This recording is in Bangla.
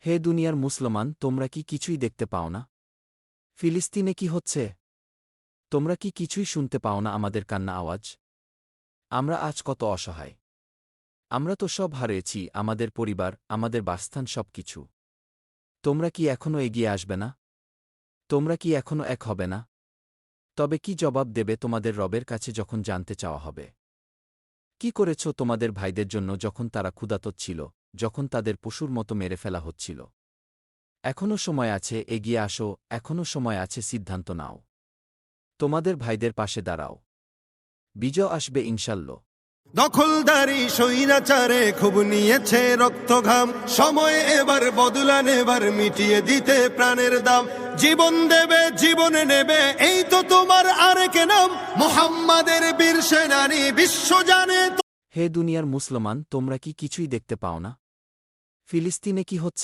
হে দুনিয়ার মুসলমান, তোমরা কি কিছুই দেখতে পাও না? ফিলিস্তিনে কি হচ্ছে? তোমরা কি কিছুই শুনতে পাও না আমাদের কান্না আওয়াজ? আমরা আজ কত অসহায়! আমরা তো সব হারিয়েছি, আমাদের পরিবার, আমাদের বাসস্থান, সবকিছু। তোমরা কি এখনও এগিয়ে আসবে না? তোমরা কি এখনও এক হবে না? তবে কি জবাব দেবে তোমাদের রবের কাছে যখন জানতে চাওয়া হবে? কি করেছ তোমাদের ভাইদের জন্য যখন তারা ক্ষুধার্ত ছিল, যখন তাদের পশুর মতো মেরে ফেলা হচ্ছিল? এখনও সময় আছে, এগিয়ে আসো, এখনও সময় আছে, সিদ্ধান্ত নাও। তোমাদের ভাইদের পাশে দাঁড়াও। বিজয় আসবে ইনশাল্লাহ। দখলদারি স্বৈরাচারে খুব নিয়েছে রক্তঘাম, সময় এবার বদলা নেবার, মিটিয়ে দিতে প্রাণের দাম। জীবন দেবে, জীবনে নেবে, এই তো তোমার আরেক নাম। মুহাম্মাদের বীর সেনানী বিশ্ব জানে। হে দুনিয়ার মুসলমান, তোমরা কি কিছুই দেখতে পাও না? ফিলিস্তিনে কি হচ্ছে?